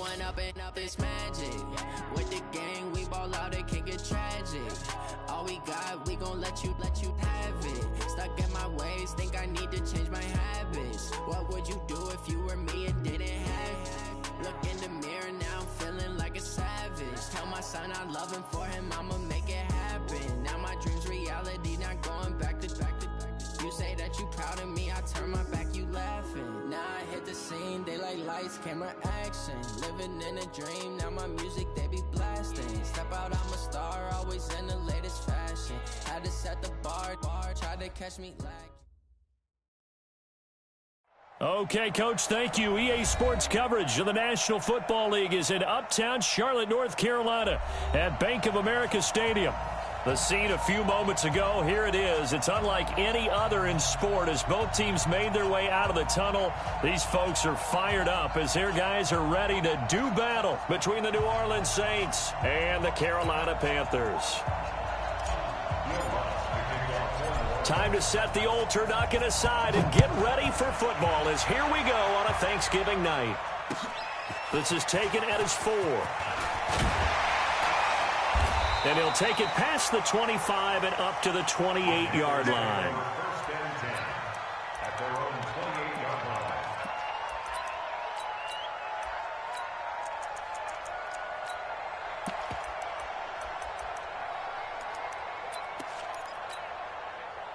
Growing up and up is magic. With the gang, we ball out, it can get tragic. All we got, we gon' let you have it. Stuck in my ways, think I need to change my habits. What would you do if you were me and didn't have it? Look in the mirror, now I'm feeling like a savage. Tell my son I love him, for him I'ma make it happen. Now my dream's reality, not going back to. You say that you proud of me, I turn my back, you laughing. Now I hit the scene, they like lights, camera, action. Living in a dream, now my music, they be blasting. Step out, I'm a star, always in the latest fashion. Had to set the bar, tried to catch me lacking. Okay, Coach, thank you. EA Sports coverage of the National Football League is in uptown Charlotte, North Carolina at Bank of America Stadium. The scene a few moments ago, here it is. It's unlike any other in sport as both teams made their way out of the tunnel. These folks are fired up as their guys are ready to do battle between the New Orleans Saints and the Carolina Panthers. Time to set the old turducken aside and get ready for football as here we go on a Thanksgiving night. This is taken at his 4. And he'll take it past the 25 and up to the 28-yard line.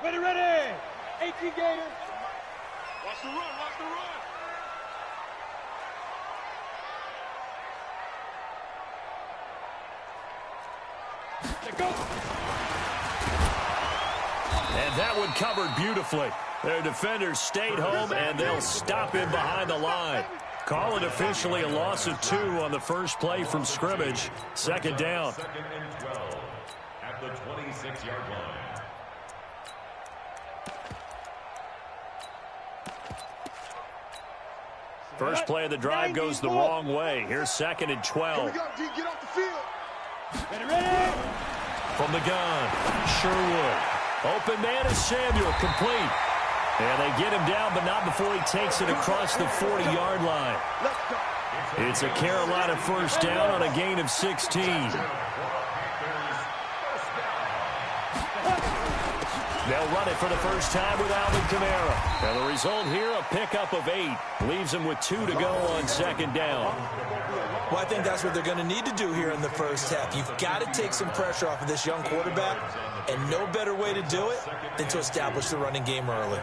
Ready. 18 Gators. Watch the run. And that one covered beautifully. Their defenders stayed home, and they'll stop him behind the line. Call it officially a loss of 2 on the first play from scrimmage. Second down. Second and 12 at the 26-yard line. First play of the drive goes the wrong way. Here's second and 12. Here we go, D. Get off the field. Ready. From the gun, Sherwood. Open man is Samuel, complete. And they get him down, but not before he takes it across the 40-yard line. It's a Carolina first down on a gain of 16. They'll run it for the first time with Alvin Kamara. And the result here, a pickup of 8. Leaves them with 2 to go on second down. Well, I think that's what they're going to need to do here in the first half. You've got to take some pressure off of this young quarterback, and no better way to do it than to establish the running game early.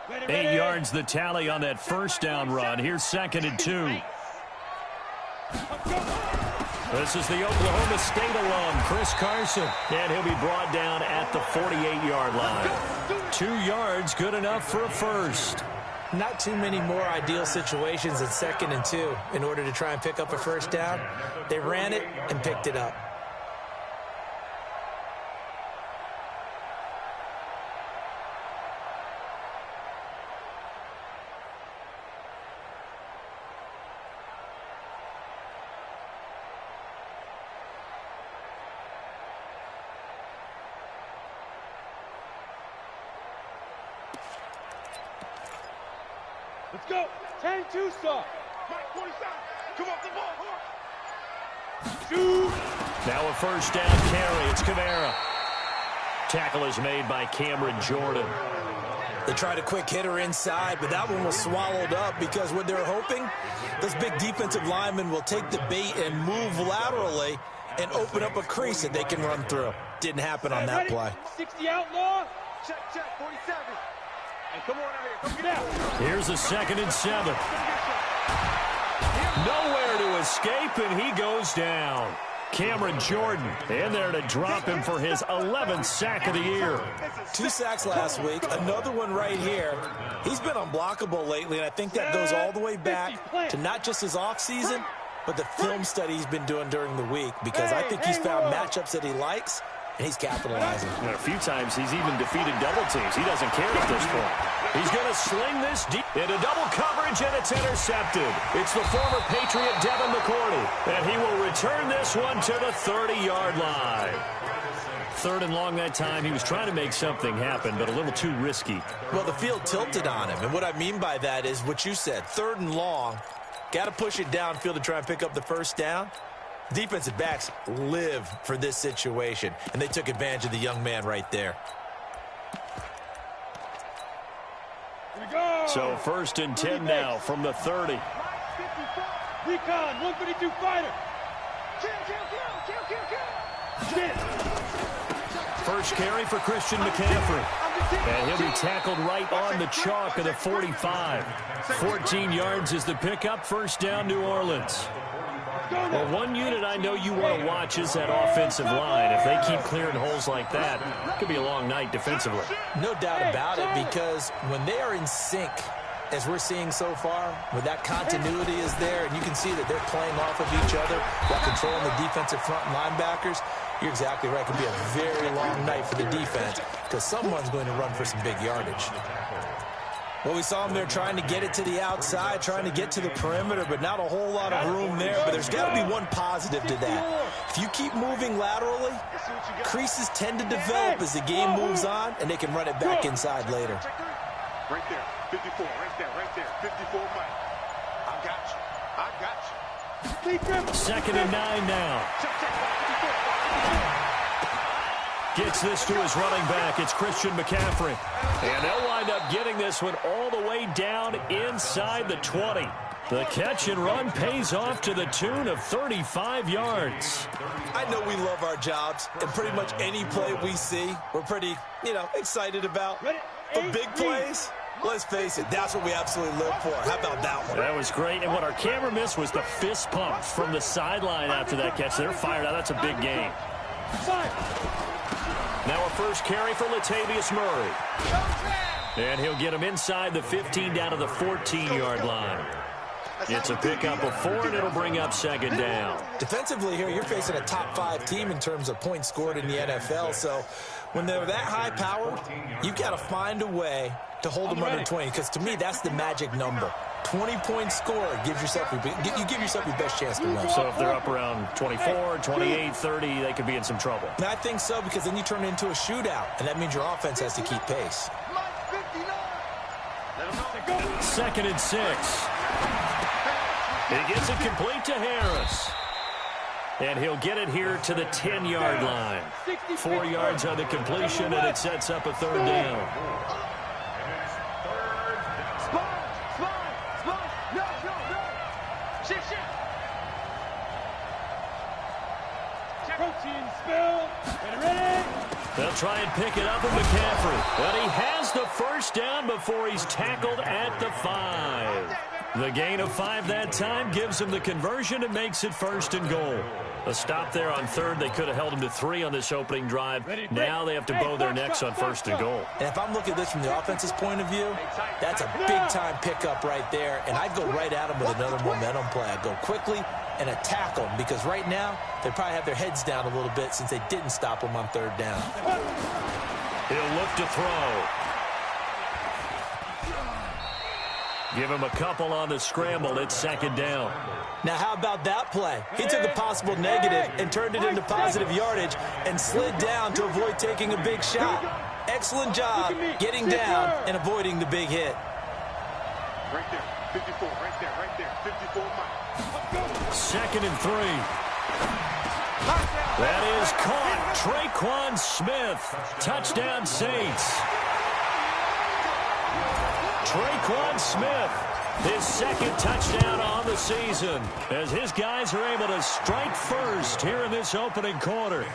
Ready. 8 yards the tally on that first down run. Here's second and 2. This is the Oklahoma State alum, Chris Carson. And he'll be brought down at the 48-yard line. 2 yards, good enough for a first. Not too many more ideal situations than second and 2 in order to try and pick up a first down. They ran it and picked it up. Let's go. 10-2 stop. Mike 47. Come off the ball. Shoot. Now a first down carry. It's Kamara. Tackle is made by Cameron Jordan. They tried a quick hitter inside, but that one was swallowed up because what they're hoping, those big defensive linemen will take the bait and move laterally and open up a crease that they can run through. Didn't happen on that play. 60 outlaw. Check, 47. And come on out here. Come get out. Here's a second and 7. Nowhere to escape, and he goes down. Cameron Jordan in there to drop him for his 11th sack of the year. 2 sacks last week, another one right here. He's been unblockable lately, and I think that goes all the way back to not just his offseason, but the film study he's been doing during the week, because I think he's found matchups that he likes, and he's capitalizing. And a few times he's even defeated double teams. He doesn't care at this point. He's going to sling this deep into double coverage, and it's intercepted. It's the former Patriot Devin McCourty, and he will return this one to the 30-yard line. 3rd and long that time. He was trying to make something happen, but a little too risky. Well, the field tilted on him, and what I mean by that is what you said, 3rd and long. Got to push it downfield to try and pick up the first down. Defensive backs live for this situation, and they took advantage of the young man right there. So 1st and 10 now from the 30. Recon, 152 fighter. First carry for Christian McCaffrey. And he'll be tackled right on the chalk of the 45. 14 yards is the pickup. First down, New Orleans. Well, one unit I know you want to watch is that offensive line. If they keep clearing holes like that, it could be a long night defensively. No doubt about it, because when they are in sync, as we're seeing so far, where that continuity is there, and you can see that they're playing off of each other while controlling the defensive front linebackers, you're exactly right. It could be a very long night for the defense because someone's going to run for some big yardage. Well, we saw them there trying to get it to the outside, trying to get to the perimeter, but not a whole lot of room there. But there's got to be one positive to that. If you keep moving laterally, creases tend to develop as the game moves on, and they can run it back inside later. Right there, 54, right there, 54 Mike. I got you. 2nd and 9 now. Gets this to his running back. It's Christian McCaffrey. And they'll wind up getting this one all the way down inside the 20. The catch and run pays off to the tune of 35 yards. I know we love our jobs, and pretty much any play we see, we're pretty, excited about. But big plays, let's face it, that's what we absolutely live for. How about that one? That was great. And what our camera missed was the fist pump from the sideline after that catch. They're fired out. That's a big game. Now a first carry for Latavius Murray. And he'll get him inside the 15 down to the 14-yard line. It's a pickup of 4, and it'll bring up 2nd down. Defensively here, you're facing a top-5 team in terms of points scored in the NFL. So when they're that high-powered, you've got to find a way to hold them under 20. Because to me, that's the magic number. 20 points scored gives yourself you give yourself your best chance to win. So if they're up around 24, 28, 30, they could be in some trouble. And I think so, because then you turn it into a shootout, and that means your offense has to keep pace. 2nd and 6. He gets it complete to Harris. And he'll get it here to the 10-yard line. 4 yards on the completion, and it sets up a 3rd down. They'll try and pick it up with McCaffrey. But he has the first down before he's tackled at the 5. The gain of 5 that time gives him the conversion and makes it 1st and goal. A stop there on 3rd. They could have held him to 3 on this opening drive. Now they have to bow their necks on 1st and goal. And if I'm looking at this from the offense's point of view, that's a big-time pickup right there. And I'd go right at him with another momentum play. I'd go quickly and attack them, because right now they probably have their heads down a little bit since they didn't stop them on 3rd down. He'll look to throw. Give him a couple on the scramble. It's 2nd down. Now, how about that play? He took a possible negative and turned it into positive yardage and slid down to avoid taking a big shot. Excellent job getting down and avoiding the big hit. Right there, 54, right there, 54 Mike. 2nd and 3. That is caught. Traquan Smith. Touchdown, Saints. Traquan Smith, his 2nd touchdown on the season, as his guys are able to strike first here in this opening quarter.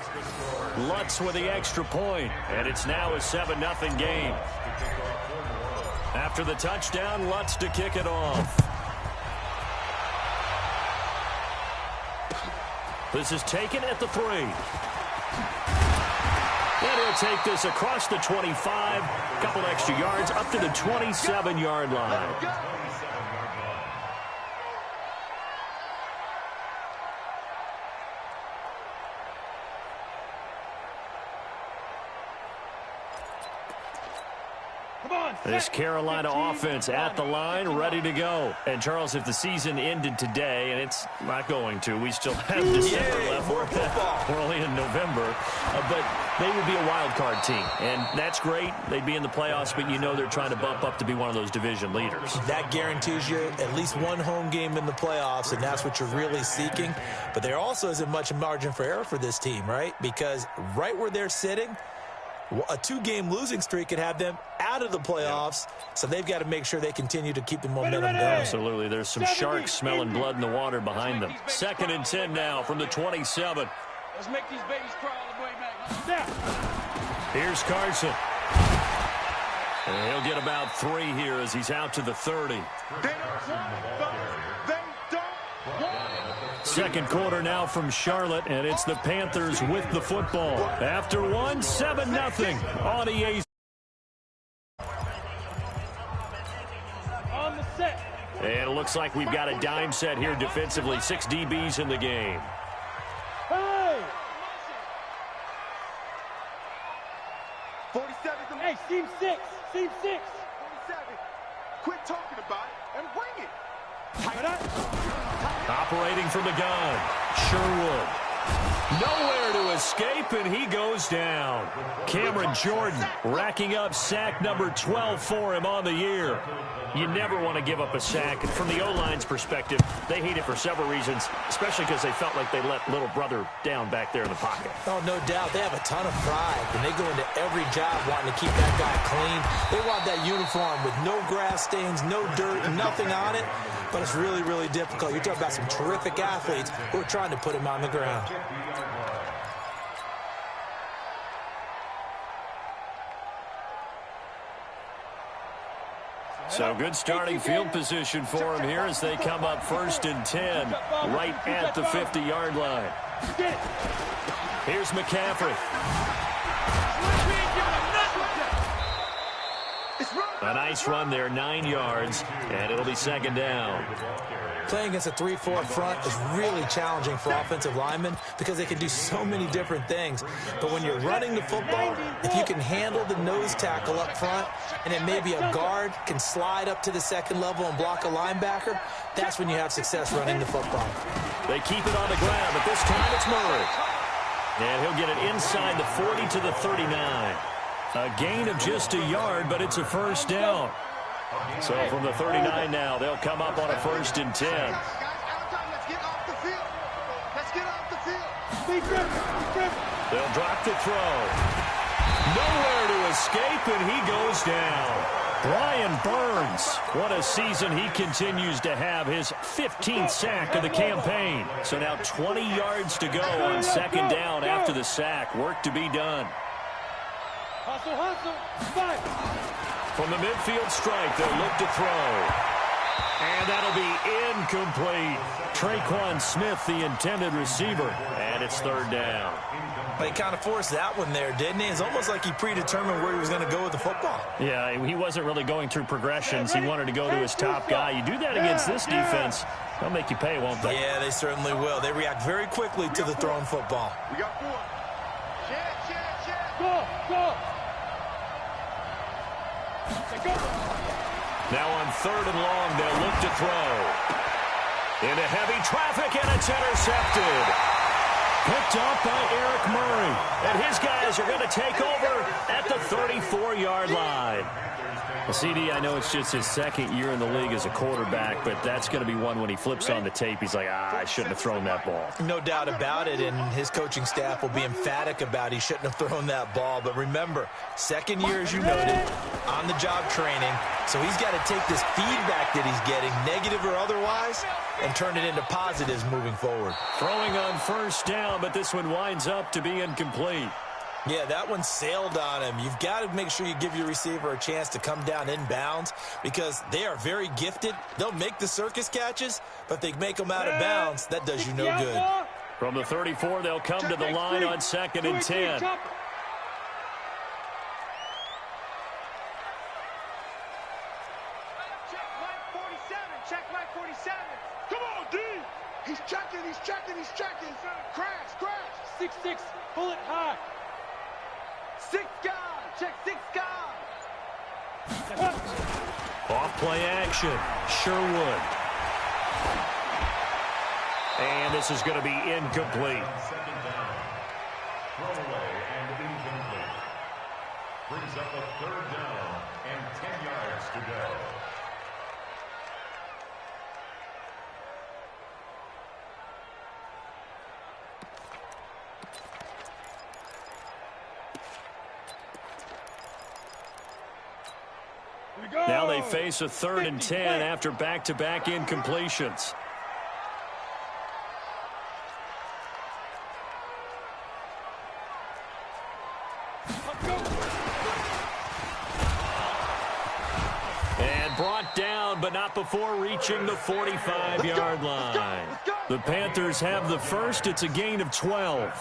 Lutz with the extra point, and it's now a 7-0 game. After the touchdown, Lutz to kick it off. This is taken at the 3. And he'll take this across the 25, couple extra yards, up to the 27-yard line. This Carolina offense at the line, ready to go. And, Charles, if the season ended today, and it's not going to, we still have December left. We're only in November. But they would be a wild card team. And that's great. They'd be in the playoffs, but you know they're trying to bump up to be one of those division leaders. That guarantees you at least one home game in the playoffs, and that's what you're really seeking. But there also isn't much margin for error for this team, right? Because right where they're sitting, a 2-game losing streak could have them out of the playoffs, so they've got to make sure they continue to keep the momentum going. Absolutely. There's some sharks smelling blood in the water behind them. 2nd and 10 now from the 27. Let's make these babies crawl all the way back. Here's Carson. And he'll get about 3 here as he's out to the 30. They don't want it, they don't want it. Second quarter now from Charlotte, and it's the Panthers with the football. After one, 7-0 on EA. On the set. And it looks like we've got a dime set here defensively. 6 DBs in the game. Hey! 47. Hey, seam 6. Seam 6. 47. Quit talking about it and bring it. Operating from the gun, Sherwood. Nowhere to escape, and he goes down. Cameron Jordan racking up sack number 12 for him on the year. You never want to give up a sack. And from the O-line's perspective, they hate it for several reasons, especially because they felt like they let little brother down back there in the pocket. Oh, no doubt. They have a ton of pride, and they go into every job wanting to keep that guy clean. They want that uniform with no grass stains, no dirt, nothing on it. But it's really, really difficult. You're talking about some terrific athletes who are trying to put him on the ground. So good starting field position for him here as they come up 1st and 10, right at the 50-yard line. Here's McCaffrey. A nice run there, 9 yards, and it'll be 2nd down. Playing against a 3-4 front is really challenging for offensive linemen because they can do so many different things. But when you're running the football, if you can handle the nose tackle up front and then maybe a guard can slide up to the 2nd level and block a linebacker, that's when you have success running the football. They keep it on the ground, but this time it's Murray. And he'll get it inside the 40 to the 39. A gain of just a yard, but it's a 1st down. So from the 39 now, they'll come up on a 1st and 10. Let's get off the field. Let's get off the field. They'll drop the throw. Nowhere to escape, and he goes down. Brian Burns, what a season he continues to have, his 15th sack of the campaign. So now 20 yards to go on 2nd down after the sack. Work to be done. Hustle, fight. From the midfield strike, they'll look to throw. And that'll be incomplete. Traquan Smith, the intended receiver, and it's 3rd down. But he kind of forced that one there, didn't he? It's almost like he predetermined where he was going to go with the football. Yeah, he wasn't really going through progressions. He wanted to go to his top guy. You do that against this defense, they'll make you pay, won't they? Yeah, they certainly will. They react very quickly to the thrown football. We got 4. Go. Now on 3rd and long, they'll look to throw. Into heavy traffic, and it's intercepted. Picked up by Eric Murray. And his guys are going to take over at the 34-yard line. Well, CD, I know it's just his 2nd year in the league as a quarterback, but that's going to be one when he flips on the tape. He's like, I shouldn't have thrown that ball. No doubt about it, and his coaching staff will be emphatic about he shouldn't have thrown that ball. But remember, 2nd year, as you noted, on-the-job training. So he's got to take this feedback that he's getting, negative or otherwise, and turn it into positives moving forward. Throwing on 1st down, but this one winds up to be incomplete. Yeah, that one sailed on him. You've got to make sure you give your receiver a chance to come down inbounds because they are very gifted. They'll make the circus catches, but if they make them out of bounds, that does you no good. From the 34, they'll come to the line on 2nd and 10. Check line 47. Check line 47. Come on, D. He's checking. Crash. 6-6. Pull it high. 6 guard. Check 6 guard. Off play action. Sherwood. And this is going to be incomplete. Second down. Throwaway and incomplete. Brings up a third down and 10 yards to go. Now they face a 3rd and 10 after back-to-back incompletions. And brought down, but not before reaching the 45-yard line. The Panthers have the first. It's a gain of 12.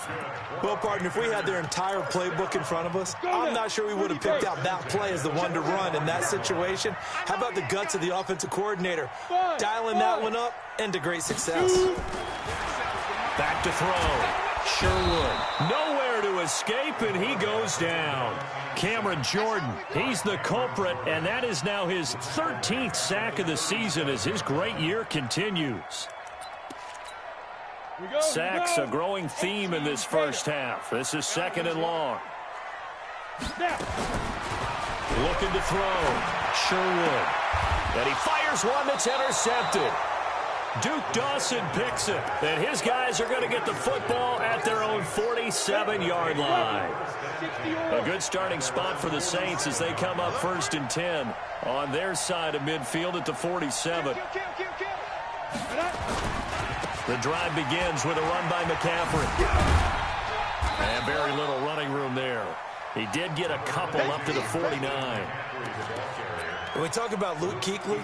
Well, partner, if we had their entire playbook in front of us, I'm not sure we would have picked out that play as the one to run in that situation. How about the guts of the offensive coordinator? Dialing that one up into great success. Back to throw. Sherwood. Nowhere to escape, and he goes down. Cameron Jordan, he's the culprit, and that is now his 13th sack of the season as his great year continues. Sacks, a growing theme in this first half. This is 2nd and long. Looking to throw. Sherwood. And he fires one that's intercepted. Duke Dawson picks it. And his guys are going to get the football at their own 47-yard line. A good starting spot for the Saints as they come up 1st and 10 on their side of midfield at the 47. The drive begins with a run by McCaffrey. And very little running room there. He did get a couple up to the 49. When we talk about Luke Kuechly,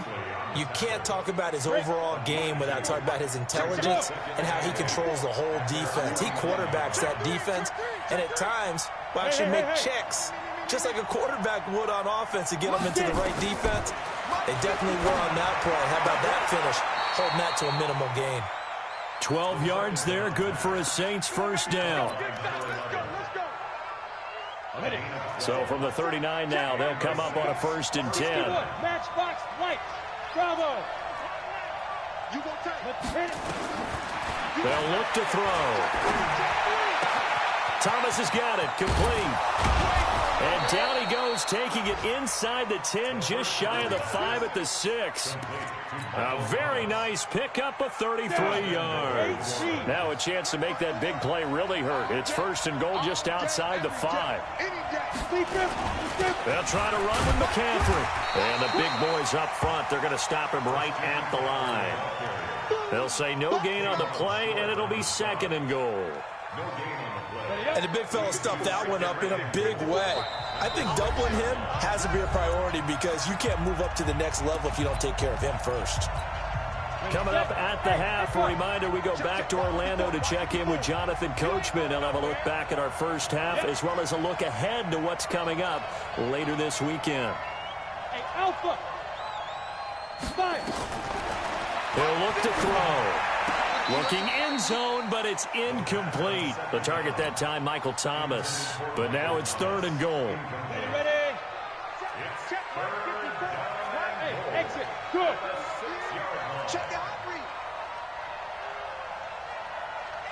you can't talk about his overall game without talking about his intelligence and how he controls the whole defense. He quarterbacks that defense, and at times will actually make checks, just like a quarterback would on offense to get them into the right defense. They definitely were on that play. How about that finish? Holding that to a minimal gain. 12 yards there, good for a Saints first down. So from the 39 now, they'll come up on a 1st and 10. Matchbox light. Bravo. They'll look to throw. Thomas has got it, complete. And down he goes, taking it inside the 10, just shy of the 5 at the 6. A very nice pickup of 33 yards. Now a chance to make that big play really hurt. It's 1st and goal just outside the 5. They'll try to run with McCaffrey. And the big boys up front, they're going to stop him right at the line. They'll say no gain on the play, and it'll be 2nd and goal. And the big fella stuffed that one up in a big way. I think doubling him has to be a priority because you can't move up to the next level if you don't take care of him first. Coming up at the half, a reminder, we go back to Orlando to check in with Jonathan Coachman. He'll have a look back at our first half as well as a look ahead to what's coming up later this weekend. Hey, Alpha. 5. He'll look to throw. Looking end zone, but it's incomplete. The target that time, Michael Thomas. But now it's 3rd and goal. Ready? Check. Hey, exit. Good. Check out.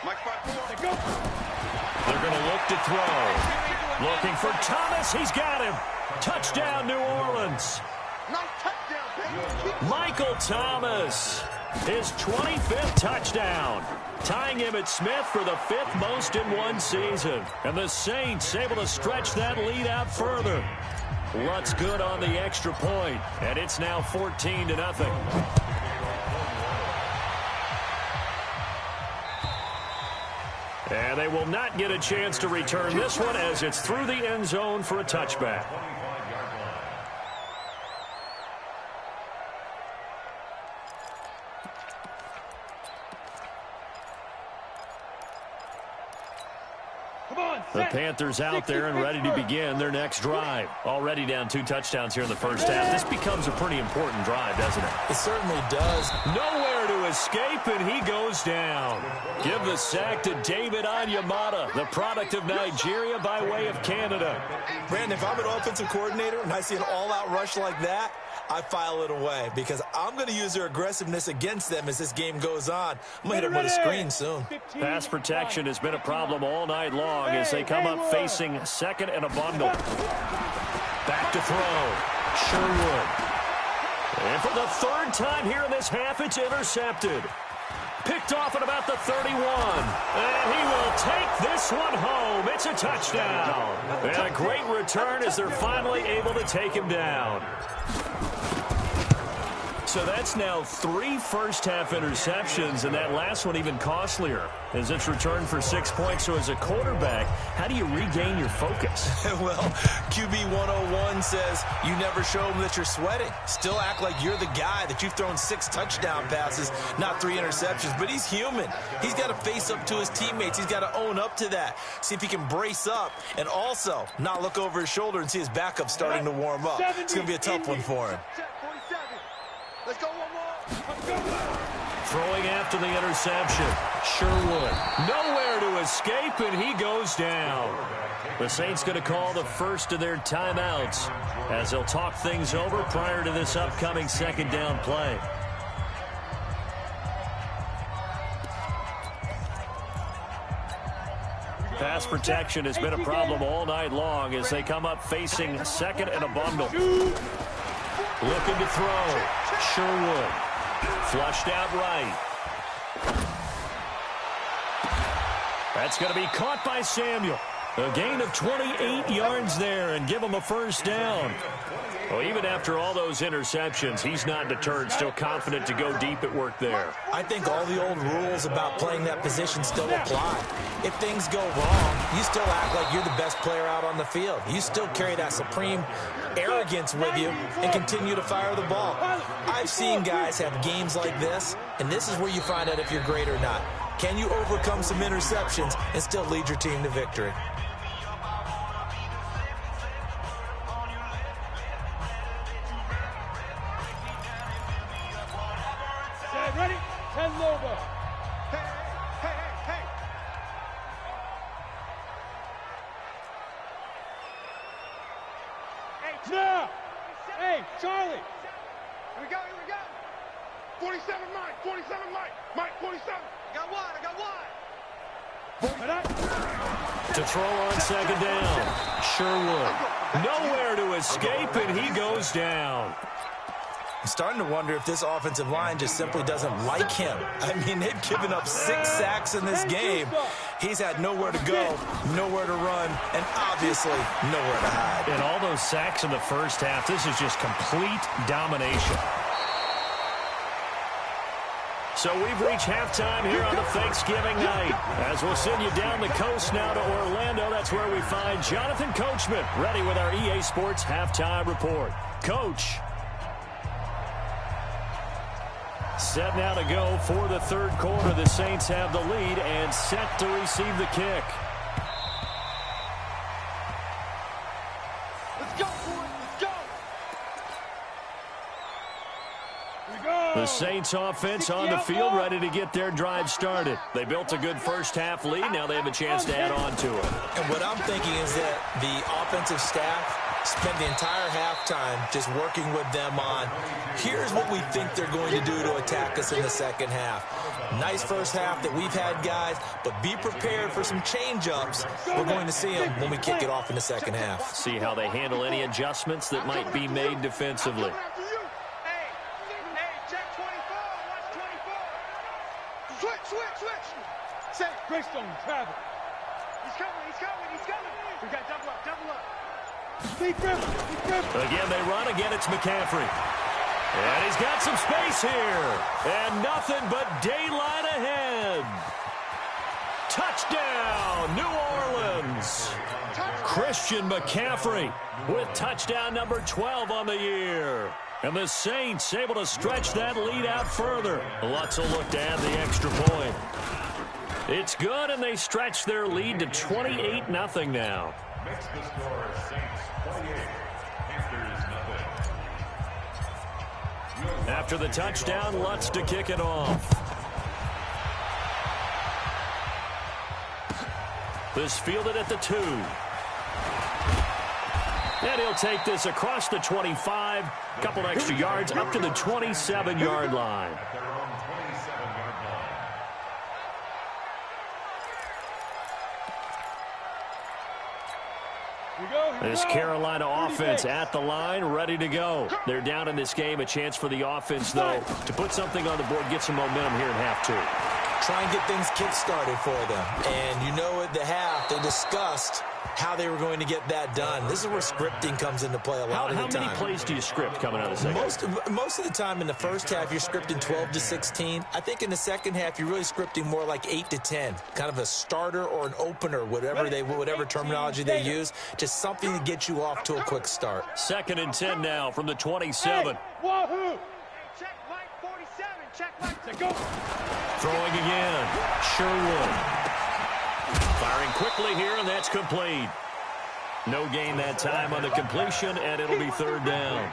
Mike 5-4. Go. They're going to look to throw. Looking for Thomas. He's got him. Touchdown, New Orleans. Nice touchdown, baby. Michael Thomas. His 25th touchdown, tying him at Smith for the 5th most in one season. And the Saints able to stretch that lead out further. Lutz good on the extra point, and it's now 14-0. And they will not get a chance to return this one as it's through the end zone for a touchback. The Panthers out there and ready to begin their next drive. Already down 2 touchdowns here in the first half. This becomes a pretty important drive, doesn't it? It certainly does. Nowhere to escape, and he goes down. Give the sack to David Onyemata, the product of Nigeria by way of Canada. Brandon, if I'm an offensive coordinator and I see an all-out rush like that, I file it away because I'm going to use their aggressiveness against them as this game goes on. I'm going to hit them with a screen soon. Pass protection has been a problem all night long as they come up facing second and a bundle. Back to throw. Sherwood. And for the third time here in this half, it's intercepted. Picked off at about the 31. And he will take this one home. It's a touchdown. And a great return as they're finally able to take him down. So that's now 3 first-half interceptions, and that last one even costlier as it's returned for 6 points. So as a quarterback, how do you regain your focus? Well, QB 101 says you never show them that you're sweating. Still act like you're the guy, that you've thrown 6 touchdown passes, not 3 interceptions. But he's human. He's got to face up to his teammates. He's got to own up to that. See if he can brace up and also not look over his shoulder and see his backup starting to warm up. It's going to be a tough one for him. Let's go one more. Throwing after the interception. Sherwood. Nowhere to escape, and he goes down. The Saints going to call the first of their timeouts as they'll talk things over prior to this upcoming second down play. Pass protection has been a problem all night long as they come up facing second and a bundle. Looking to throw. Sherwood. Flushed out right. That's going to be caught by Samuel. A gain of 28 yards there and give him a first down. Well, even after all those interceptions, he's not deterred, still confident to go deep at work there. I think all the old rules about playing that position still apply. If things go wrong, you still act like you're the best player out on the field. You still carry that supreme arrogance with you and continue to fire the ball. I've seen guys have games like this, and this is where you find out if you're great or not. Can you overcome some interceptions and still lead your team to victory? Ready? 10 over. Hey. Now! Hey, Charlie! Here we go. 47 Mike. Mike, 47. I got one. To throw on second down. Sherwood. Nowhere to escape, and he goes down. I'm starting to wonder if this offensive line just simply doesn't like him. I mean, they've given up 6 sacks in this game. He's had nowhere to go, nowhere to run, and obviously nowhere to hide. And all those sacks in the first half, this is just complete domination. So we've reached halftime here on the Thanksgiving night. As we'll send you down the coast now to Orlando, that's where we find Jonathan Coachman ready with our EA Sports Halftime Report. Coach. Set now to go for the third quarter. The Saints have the lead and set to receive the kick. Let's go, boys. Let's go. The Saints offense on the field, ready to get their drive started. They built a good first half lead. Now they have a chance to add on to it. And what I'm thinking is that the offensive staff spent the entire halftime just working with them on, here's what we think they're going to do to attack us in the second half. Nice first half that we've had, guys, but be prepared for some change-ups. We're going to see them when we kick it off in the second half. See how they handle any adjustments that might be made defensively. Hey, check 24. Watch 24. Switch. Say, Greystone, travel. He's coming. We got double up. Deep grip. Again, they run. Again, it's McCaffrey. And he's got some space here. And nothing but daylight ahead. Touchdown, New Orleans. Christian McCaffrey with touchdown number 12 on the year. And the Saints able to stretch that lead out further. Lutz will look to add the extra point. It's good, and they stretch their lead to 28-0 now. Makes the score Saints 28, Panthers nothing. After the touchdown, Lutz to kick it off. This fielded at the 2. And he'll take this across the 25, couple extra yards up to the 27-yard line. At their own 27-yard line. This Carolina offense at the line, ready to go. They're down in this game. A chance for the offense, though, to put something on the board, get some momentum here in half 2. Try and get things kick-started for them. And you know at the half, they discussed how they were going to get that done. This is where scripting comes into play a lot of the time. How many plays do you script coming out of the second? Most of the time in the first half, you're scripting 12 to 16. I think in the second half, you're really scripting more like 8 to 10. Kind of a starter or an opener, whatever terminology they use. Just something to get you off to a quick start. 2nd and 10 now from the 27. Wahoo! Check Mike 47. Check Mike to go. Throwing again. Sherwood. Firing quickly here, and that's complete. No gain that time on the completion, and it'll be 3rd down.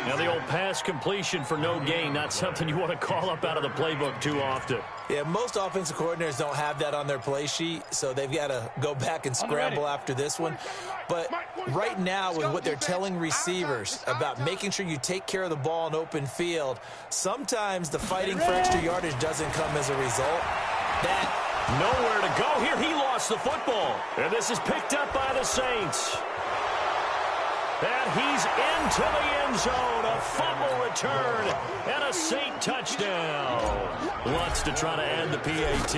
Now, the old pass completion for no gain, not something you want to call up out of the playbook too often. Yeah, most offensive coordinators don't have that on their play sheet, so they've got to go back and scramble after this one. But right now, with what they're telling receivers about making sure you take care of the ball in open field, sometimes the fighting for extra yardage doesn't come as a result. Nowhere to go here. He lost the football. And this is picked up by the Saints. And he's into the end zone. A fumble return and a Saint touchdown. Wants to try to add the PAT.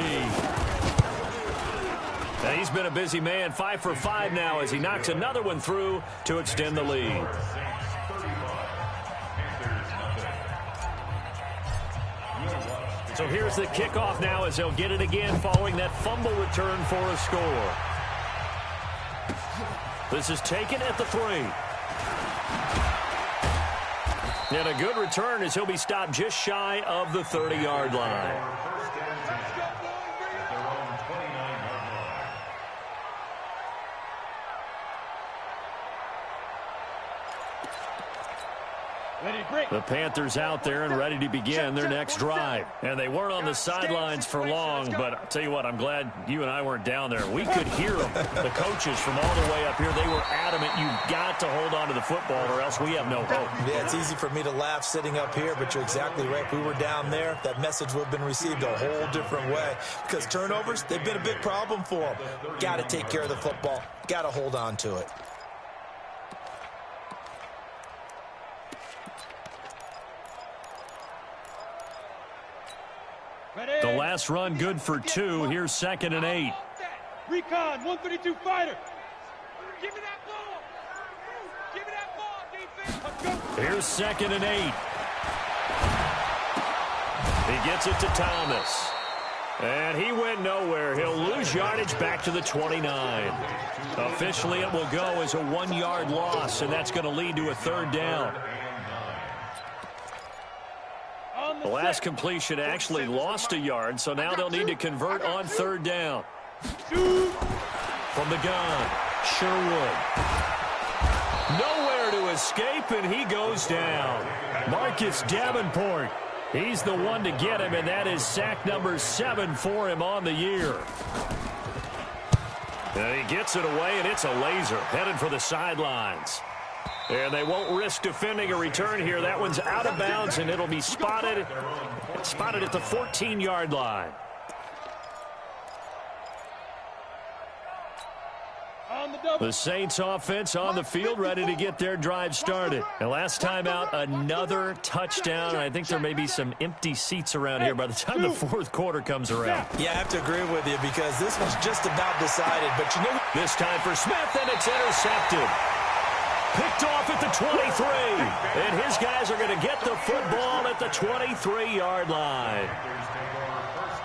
And he's been a busy man. 5 for 5 now as he knocks another one through to extend the lead. So here's the kickoff now as they'll get it again following that fumble return for a score. This is taken at the 3. And a good return as he'll be stopped just shy of the 30-yard line. The Panthers out there and ready to begin their next drive. And they weren't on the sidelines for long, but I'll tell you what, I'm glad you and I weren't down there. We could hear them. The coaches from all the way up here, they were adamant, you've got to hold on to the football or else we have no hope. Yeah, it's easy for me to laugh sitting up here, but you're exactly right. If we were down there, that message would have been received a whole different way. Because turnovers, they've been a big problem for them. Got to take care of the football. Got to hold on to it. The last run good for 2. Here's 2nd and 8. Recon, 132 fighter. Give me that ball. Give me that ball, defense. Here's 2nd and 8. He gets it to Thomas. And he went nowhere. He'll lose yardage back to the 29. Officially, it will go as a 1-yard loss, and that's going to lead to a 3rd down. The last completion actually lost a yard, so now they'll need to convert on 3rd down. From the gun, Sherwood. Nowhere to escape, and he goes down. Marcus Davenport. He's the one to get him, and that is sack number 7 for him on the year. And he gets it away, and it's a laser headed for the sidelines. And they won't risk defending a return here. That one's out of bounds, and it'll be spotted at the 14-yard line. The Saints offense on the field ready to get their drive started. And last time out, another touchdown. I think there may be some empty seats around here by the time the 4th quarter comes around. Yeah, I have to agree with you because this was just about decided. But you know, this time for Smith, and it's intercepted. Picked off at the 23. And his guys are going to get the football at the 23-yard line.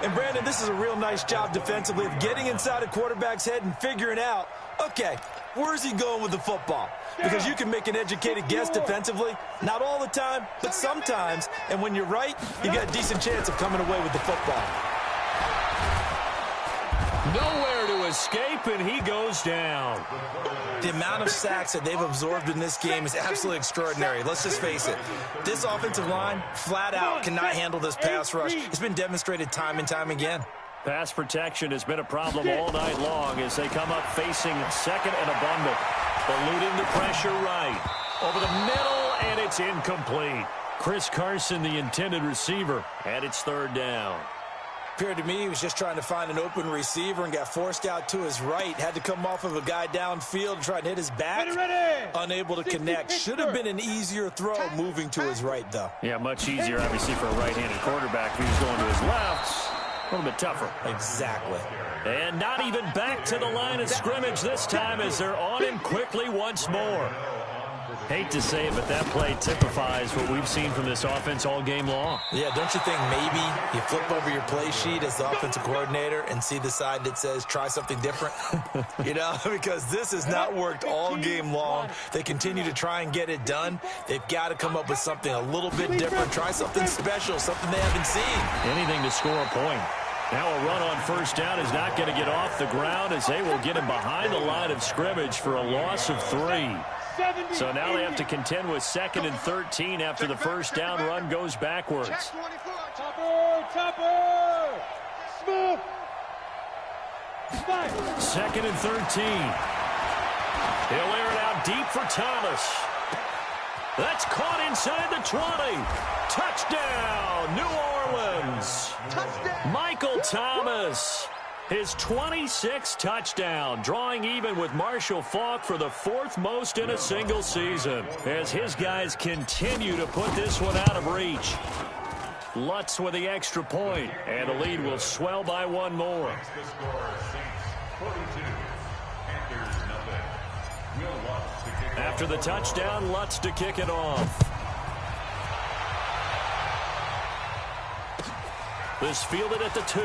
And, Brandon, this is a real nice job defensively of getting inside a quarterback's head and figuring out, okay, where's he going with the football? Because you can make an educated guess defensively. Not all the time, but sometimes. And when you're right, you got a decent chance of coming away with the football. Nowhere to escape, and he goes down. The amount of sacks that they've absorbed in this game is absolutely extraordinary. Let's just face it. This offensive line, flat out, cannot handle this pass rush. It's been demonstrated time and time again. Pass protection has been a problem all night long as they come up facing second and abundant. Eluding the pressure right. Over the middle, and it's incomplete. Chris Carson, the intended receiver, and it's third down. Appeared to me he was just trying to find an open receiver and got forced out to his right. Had to come off of a guy downfield, try to hit his back. Unable to connect. Should have been an easier throw moving to his right, though. Yeah, much easier, obviously, for a right-handed quarterback. If he was going to his left, a little bit tougher. Exactly. And not even back to the line of scrimmage this time as they're on him quickly once more. Hate to say it, but that play typifies what we've seen from this offense all game long. Yeah, don't you think maybe you flip over your play sheet as the offensive coordinator and see the side that says try something different? You know, because this has not worked all game long. They continue to try and get it done. They've got to come up with something a little bit different. Try something special, something they haven't seen. Anything to score a point. Now a run on first down is not going to get off the ground as they will get him behind the line of scrimmage for a loss of 3. So now they have to contend with 2nd and 13 after the first down run goes backwards. Topper! Smith! 2nd and 13. He'll air it out deep for Thomas. That's caught inside the 20. Touchdown, New Orleans. Touchdown. Michael Thomas. His 26th touchdown, drawing even with Marshall Faulk for the 4th most in a single season, as his guys continue to put this one out of reach. Lutz with the extra point, and the lead will swell by one more. After the touchdown, Lutz to kick it off. This fielded at the 2.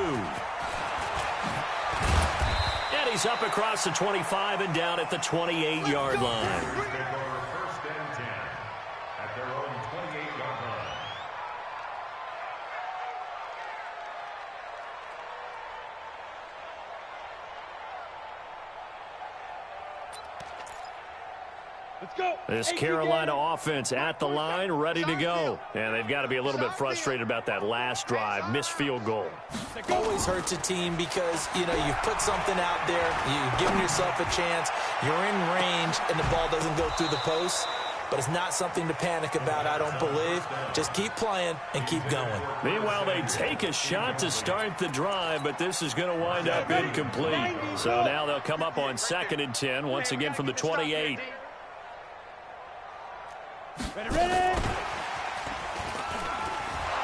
And he's up across the 25 and down at the 28-yard line. First and 10 at their own 28-yard line. Let's go. This Carolina offense at the line, ready to go. And they've got to be a little bit frustrated about that last drive, missed field goal. Always hurts a team because, you know, you put something out there, you've given yourself a chance, you're in range, and the ball doesn't go through the post. But it's not something to panic about, I don't believe. Just keep playing and keep going. Meanwhile, they take a shot to start the drive, but this is going to wind up incomplete. So now they'll come up on 2nd and 10, once again from the 28. Ready.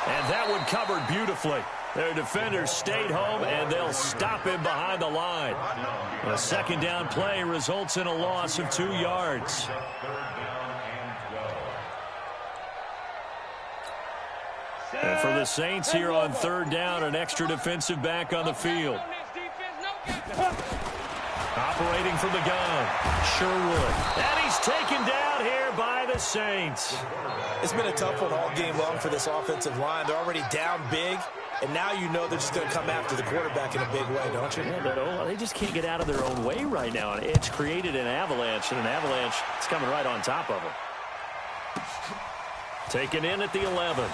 And that one covered beautifully. Their defenders stayed home, and they'll stop him behind the line. A second down play results in a loss of 2 yards. And for the Saints here on 3rd down, an extra defensive back on the field. Operating from the gun, Sherwood. And he's taken down here by the Saints. It's been a tough one all game long for this offensive line. They're already down big, and now you know they're just going to come after the quarterback in a big way, don't you? Yeah, but they just can't get out of their own way right now. And it's created an avalanche, and an avalanche is coming right on top of them. Taken in at the 11.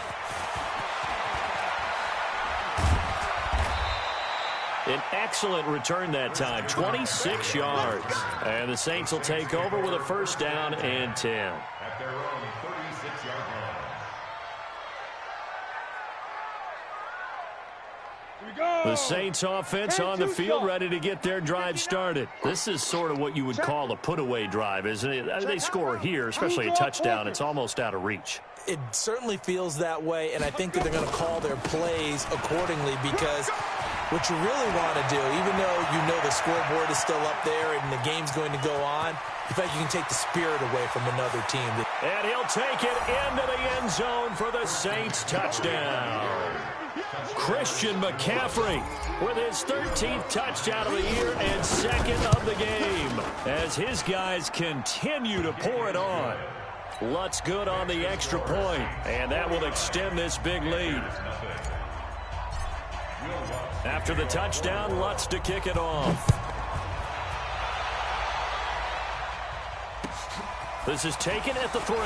An excellent return that time, 26 yards. And the Saints will take over with a first down and 10. At their own 36-yard line. The Saints offense on the field ready to get their drive started. This is sort of what you would call a put-away drive, isn't it? They score here, especially a touchdown. It's almost out of reach. It certainly feels that way, and I think that they're going to call their plays accordingly because what you really want to do, even though you know the scoreboard is still up there and the game's going to go on, in fact, you can take the spirit away from another team. And he'll take it into the end zone for the Saints touchdown. Christian McCaffrey with his 13th touchdown of the year and 2nd of the game as his guys continue to pour it on. Lutz good on the extra point, and that will extend this big lead. After the touchdown, Lutz to kick it off. This is taken at the 3.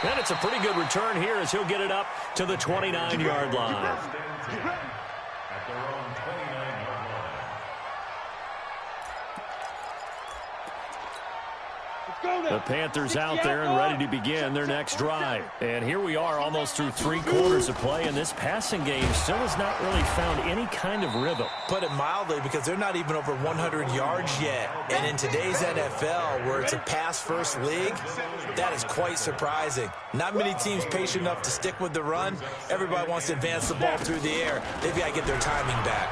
And it's a pretty good return here as he'll get it up to the 29-yard line. At their own 29-yard line. The Panthers out there and ready to begin their next drive. And here we are almost through 3 quarters of play, and this passing game still has not really found any kind of rhythm. Put it mildly, because they're not even over 100 yards yet. And in today's NFL, where it's a pass-first league, that is quite surprising. Not many teams patient enough to stick with the run. Everybody wants to advance the ball through the air. They've got to get their timing back.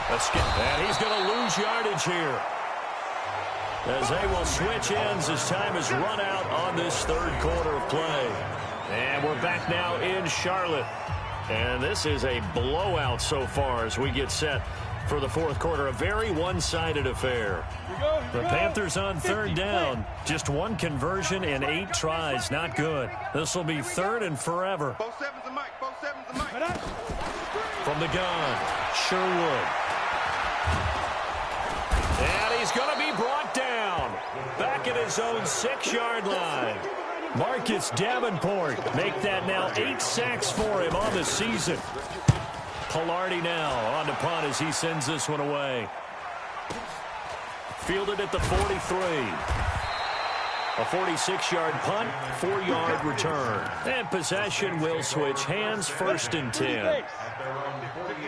And he's going to lose yardage here, as they will switch ends as time is run out on this 3rd quarter of play. And we're back now in Charlotte. And this is a blowout so far as we get set for the 4th quarter. A very one-sided affair. The Panthers on 3rd down. Just 1 conversion in 8 tries. Not good. This will be 3rd and forever. From the gun, Sherwood. And he's going to be brought down back at his own 6-yard line. Marcus Davenport make that now 8 sacks for him on the season. Pilardi now on the punt as he sends this one away. Fielded at the 43. A 46-yard punt, 4-yard return. And possession will switch hands, 1st and 10.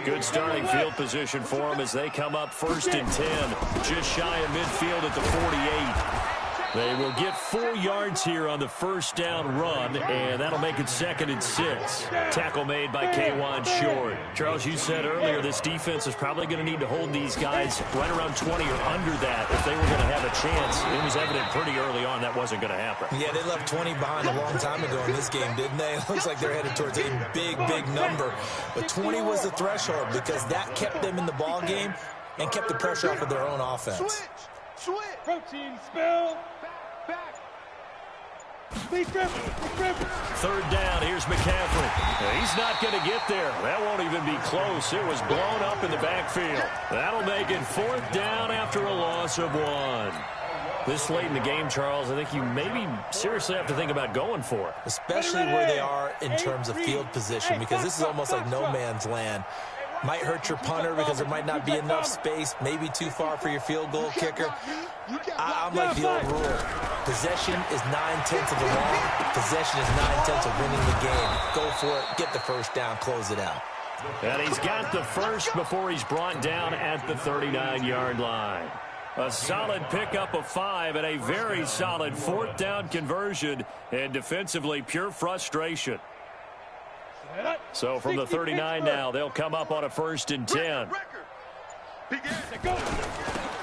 Good starting field position for them as they come up 1st and 10. Just shy of midfield at the 48. They will get 4 yards here on the 1st down run, and that'll make it 2nd and 6. Tackle made by K'Wan Short. Charles, you said earlier this defense is probably going to need to hold these guys right around 20 or under that if they were going to have a chance. It was evident pretty early on that wasn't going to happen. Yeah, they left 20 behind a long time ago in this game, didn't they? It looks like they're headed towards a big, big number. But 20 was the threshold because that kept them in the ball game and kept the pressure off of their own offense. Switch. Protein spill. Back. Big grip. 3rd down. Here's McCaffrey. He's not going to get there. That won't even be close. It was blown up in the backfield. That'll make it 4th down after a loss of 1. This late in the game, Charles, I think you maybe seriously have to think about going for it. Especially where they are in terms of field position, because this is almost like no man's land. Might hurt your punter because there might not be enough space, maybe too far for your field goal kicker. I'm like the old rule. Possession is 9/10 of the law. Possession is 9/10 of winning the game. Go for it. Get the 1st down. Close it out. And he's got the 1st before he's brought down at the 39-yard line. A solid pickup of 5 and a very solid 4th down conversion, and defensively pure frustration. So from the 39 now, they'll come up on a 1st and 10.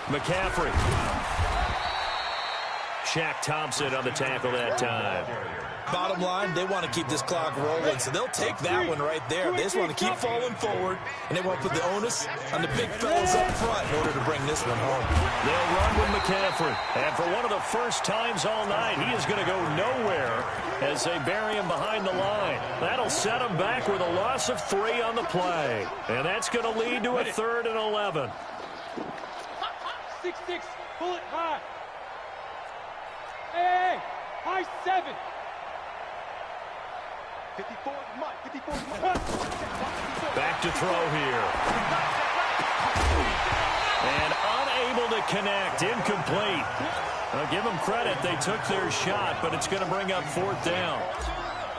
McCaffrey. Shaq Thompson on the tackle that time. Bottom line, they want to keep this clock rolling, so they'll take that one right there. They just want to keep falling forward, and they want to put the onus on the big fellas up front in order to bring this one home. They'll run with McCaffrey, and for one of the first times all night, he is going to go nowhere as they bury him behind the line. That'll set him back with a loss of 3 on the play, and that's going to lead to a 3rd and 11. 6-6, pull it high. Hey, high 7. 54, Mike, 54, Mike. Back to throw here. And unable to connect, incomplete. I'll give them credit, they took their shot, but it's going to bring up 4th down.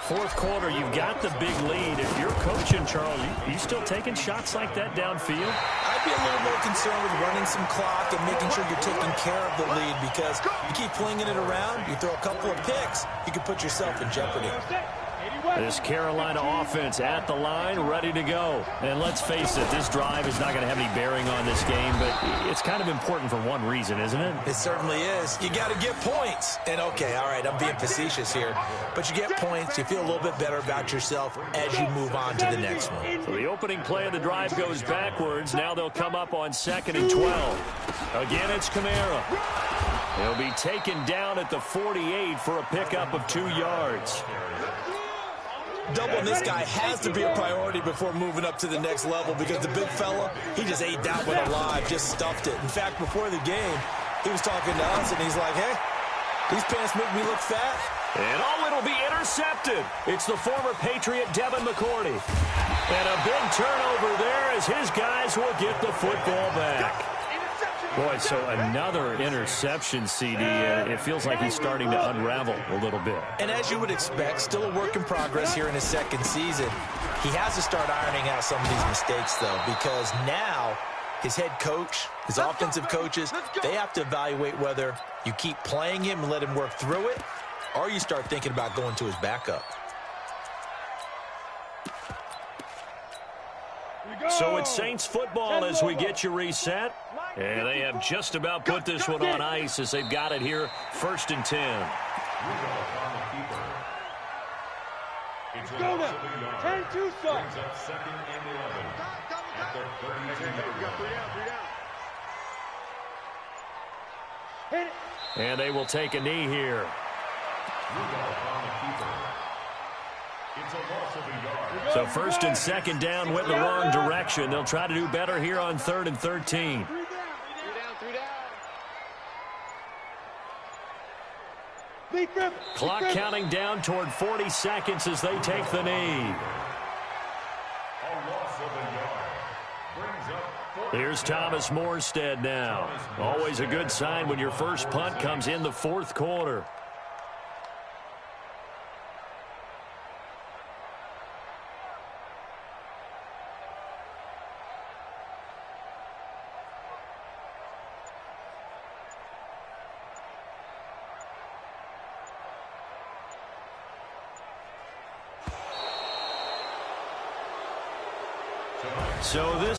4th quarter, you've got the big lead. If you're coaching, Charles, you still taking shots like that downfield? I'd be a little more concerned with running some clock and making sure you're taking care of the lead, because you keep flinging it around, you throw a couple of picks, you can put yourself in jeopardy. This Carolina offense at the line, ready to go. And let's face it, this drive is not going to have any bearing on this game, but it's kind of important for one reason, isn't it? It certainly is. You got to get points. And, okay, all right, I'm being facetious here, but you get points, you feel a little bit better about yourself as you move on to the next one. So the opening play of the drive goes backwards. Now they'll come up on 2nd and 12. Again, it's Kamara. He'll be taken down at the 48 for a pickup of 2 yards. Doubling this guy has to be a priority before moving up to the next level, because the big fella, he just ate that one alive, just stuffed it. In fact, before the game, he was talking to us, and he's like, hey, These pants make me look fat. And it'll be intercepted. It's the former Patriot Devin McCourty. And a big turnover there as his guys will get the football back. Boy, so another interception, CD. It feels like he's starting to unravel a little bit. And as you would expect, still a work in progress here in his second season. He has to start ironing out some of these mistakes, though, because now his head coach, his offensive coaches, they have to evaluate whether you keep playing him and let him work through it, or you start thinking about going to his backup. So it's Saints football as we get you reset. And they have just about put this one on ice as they've got it here, 1st and 10. Go now. 10-2 stop. Brings up 2nd and 11 at the 32-yard line. And they will take a knee here. It's a loss of a yard. So 1st and 2nd down went in the wrong direction. They'll try to do better here on 3rd and 13. Clock counting down toward 40 seconds as they take the knee. Here's Thomas Morstead now. Always a good sign when your first punt comes in the 4th quarter. So this